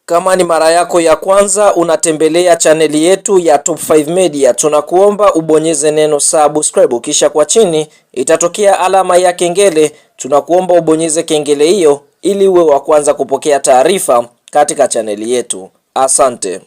Kama ni mara yako ya kwanza unatembelea chaneli yetu ya Top 5 Media, tunakuomba ubonyeze neno subscribe, kisha kwa chini itatokea alama ya kengele. Tunakuomba ubonyeze kengele hiyo ili uwe wa kwanza kupokea taarifa katika chaneli yetu. Asante.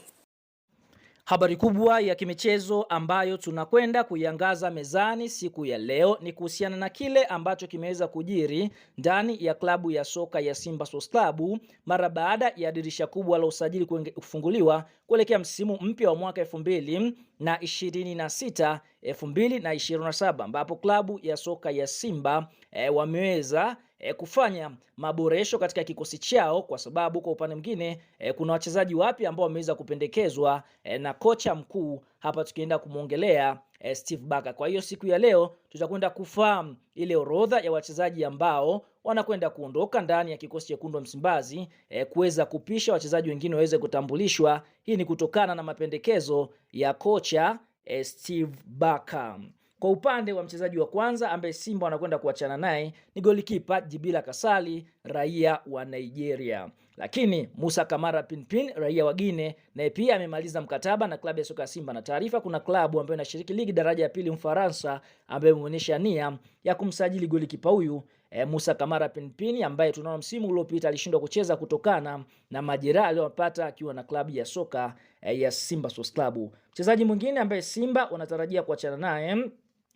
Habari kubwa ya kimichezo ambayo tunakwenda kuiangaza mezani siku ya leo ni kuhusiana na kile ambacho kimeweza kujiri ndani ya klabu ya soka ya Simba Sports Club mara baada ya dirisha kubwa la usajili kufunguliwa kuelekea msimu mpya wa mwaka 2026 2027, ambapo klabu ya soka ya Simba wameweza kufanya maboresho katika kikosi chao, kwa sababu kwa upande mwingine kuna wachezaji wapya ambao wameweza kupendekezwa na kocha mkuu hapa, tukienda kumuongelea Steve Barker. Kwa hiyo siku ya leo tutakwenda kufahamu ile orodha ya wachezaji ambao wanakwenda kuondoka ndani ya kikosi cha Wekundu wa Msimbazi, kuweza kupisha wachezaji wengine waweze kutambulishwa. Hii ni kutokana na mapendekezo ya kocha Steve Barker. Kwa upande wa mchezaji wa kwanza ambaye Simba wanakwenda kuachana naye ni golikipa Djibila Kasali, raia wa Nigeria. Lakini Musa Kamara Pinpin, raia wa Guinea, naye pia amemaliza mkataba na klabu ya soka ya Simba. Na taarifa, kuna klabu ambayo inashiriki ligi daraja ya pili Mfaransa ambayo imeonyesha nia ya kumsajili golikipa huyu Musa Kamara Pinpin, ambaye tunaona msimu uliopita alishindwa kucheza kutokana na majeraha aliyopata akiwa na klabu ya soka ya Simba Sports Club. Mchezaji mwingine ambaye Simba wanatarajia kuachana naye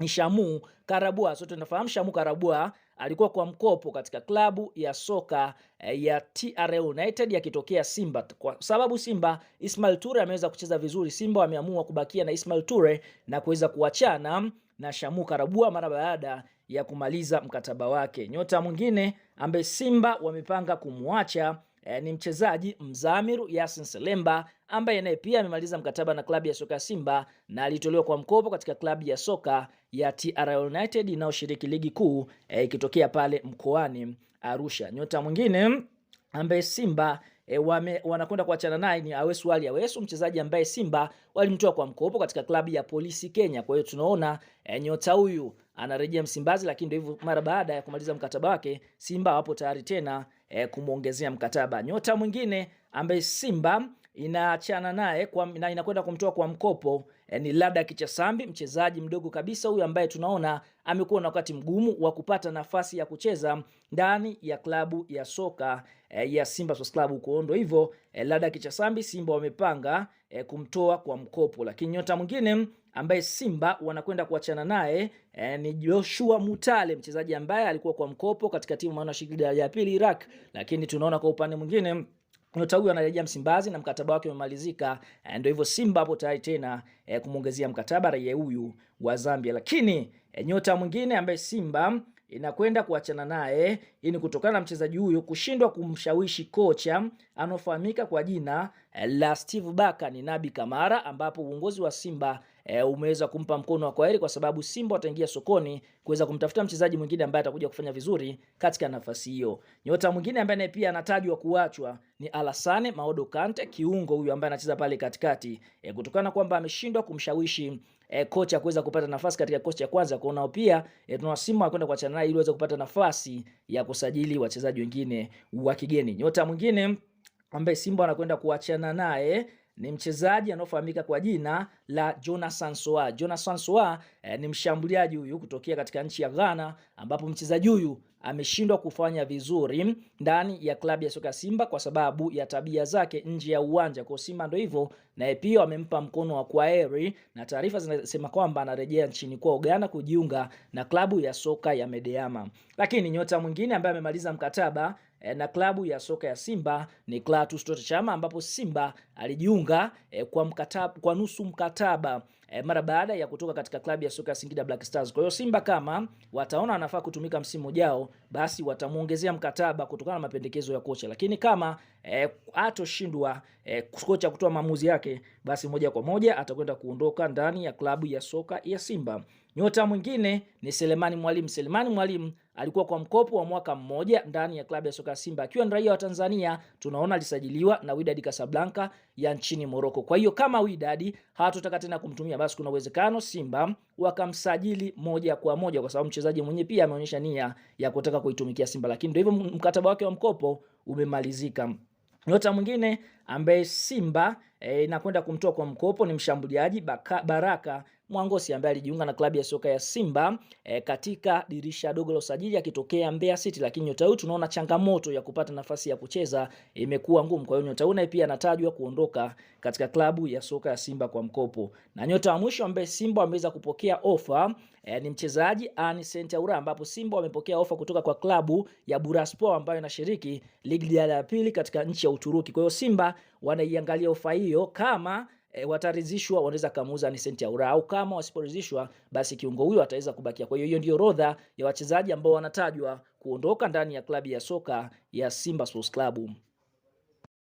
ni Shamu Karabua. Sote tunafahamu Shamu Karabua alikuwa kwa mkopo katika klabu ya soka ya TR United yakitokea Simba. Kwa sababu Simba Ismail Ture ameweza kucheza vizuri, Simba wameamua kubakia na Ismail Ture na kuweza kuachana na Shamu Karabua mara baada ya kumaliza mkataba wake. Nyota mwingine ambaye Simba wamepanga kumwacha ni mchezaji Mzamiru Yasin Selemba, ambaye naye pia amemaliza mkataba na klabu ya soka ya Simba na alitolewa kwa mkopo katika klabu ya soka ya TR United inayoshiriki ligi kuu ikitokea pale mkoani Arusha. Nyota mwingine ambaye Simba wanakwenda kuachana naye ni Awesu Ali Awesu, mchezaji ambaye Simba walimtoa kwa mkopo katika klabu ya Polisi Kenya. Kwa hiyo tunaona nyota huyu anarejea Msimbazi, lakini ndio hivyo, mara baada ya kumaliza mkataba wake Simba wapo tayari tena kumuongezea mkataba. Nyota mwingine ambaye Simba inaachana naye na inakwenda kumtoa kwa mkopo ni Lada Kichasambi, mchezaji mdogo kabisa huyu ambaye tunaona amekuwa na wakati mgumu wa kupata nafasi ya kucheza ndani ya klabu ya soka ya Simba Sports Club. Kuondo hivyo Lada Kichasambi Simba wamepanga kumtoa kwa mkopo. Lakini nyota mwingine ambaye Simba wanakwenda kuachana naye ni Joshua Mutale, mchezaji ambaye alikuwa kwa mkopo katika timu ya pili Iraq, lakini tunaona kwa upande mwingine nyota huyu anarejea Msimbazi na mkataba wake umemalizika. Ndio hivyo Simba hapo tayari tena kumuongezea mkataba raia huyu wa Zambia. Lakini nyota mwingine ambaye Simba inakwenda kuachana naye, hii ni kutokana na mchezaji huyo kushindwa kumshawishi kocha anofahamika kwa jina la Steve Barker, ni Nabi Kamara, ambapo uongozi wa Simba umeweza kumpa mkono wa kwaheri, kwa sababu Simba wataingia sokoni kuweza kumtafuta mchezaji mwingine ambaye atakuja kufanya vizuri katika nafasi hiyo. Nyota mwingine ambaye pia anatajwa kuachwa ni Alassane Maodo Kante, kiungo huyu ambaye anacheza pale katikati, kutokana kwamba ameshindwa kumshawishi kocha kuweza kupata nafasi katika kocha ya kwanza. Kwa nao pia tuna Simba kwenda kuachana naye ili waweze kupata nafasi ya kusajili wachezaji wengine wa kigeni. Nyota mwingine ambaye Simba anakwenda kuachana naye ni mchezaji anaofahamika kwa jina la Jonathan Soa. Jonathan Soa ni mshambuliaji huyu kutokea katika nchi ya Ghana, ambapo mchezaji huyu ameshindwa kufanya vizuri ndani ya klabu ya soka Simba kwa sababu ya tabia zake nje ya uwanja. Kwa Simba ndio hivyo, na pia wamempa mkono wa kwaheri, na taarifa zinasema kwamba anarejea nchini kwa Uganda kujiunga na klabu ya soka ya Medeama. Lakini nyota mwingine ambaye amemaliza mkataba na klabu ya soka ya Simba ni Clatous Tota Chama, ambapo Simba alijiunga kwa nusu mkataba mara baada ya kutoka katika klabu ya soka ya Singida Black Stars. Kwa hiyo Simba kama wataona anafaa kutumika msimu ujao, basi watamuongezea mkataba kutokana na mapendekezo ya kocha. Lakini kama atoshindwa kocha kutoa maamuzi yake, basi moja kwa moja atakwenda kuondoka ndani ya klabu ya soka ya Simba. Nyota mwingine ni Selemani Mwalimu. Selemani Mwalimu alikuwa kwa mkopo wa mwaka mmoja ndani ya klabu ya soka ya Simba akiwa ni raia wa Tanzania. Tunaona alisajiliwa na Wydad Casablanca ya nchini Morocco. Kwa hiyo kama Wydad hawatotaka tena kumtumia, basi kuna uwezekano Simba wakamsajili moja kwa moja, kwa sababu mchezaji mwenyewe pia ameonyesha nia ya kutaka kuitumikia Simba. Lakini ndio hivyo, mkataba wake wa mkopo umemalizika. Nyota mwingine ambaye Simba inakwenda kumtoa kwa mkopo ni mshambuliaji Baraka Mwangosi ambaye alijiunga na klabu ya soka ya Simba katika dirisha dogo la usajili akitokea Mbeya City, lakini nyota huyu tunaona changamoto ya kupata nafasi ya kucheza imekuwa ngumu. Kwa hiyo nyota huyu pia anatajwa kuondoka katika klabu ya soka ya Simba kwa mkopo. Na nyota wa mwisho ambaye Simba wameweza kupokea ofa ni mchezaji Anicet Aura, ambapo Simba wamepokea ofa kutoka kwa klabu ya Bursaspor ambayo inashiriki ligi ya pili katika nchi ya Uturuki. Kwa hiyo Simba wanaiangalia ofa hiyo, kama wataridhishwa wanaweza kamuuza Anicet Aura, au kama wasiporidhishwa basi kiungo huyo ataweza kubakia. Kwa hiyo hiyo ndio orodha ya wachezaji ambao wanatajwa kuondoka ndani ya klabu ya soka ya Simba Sports Club.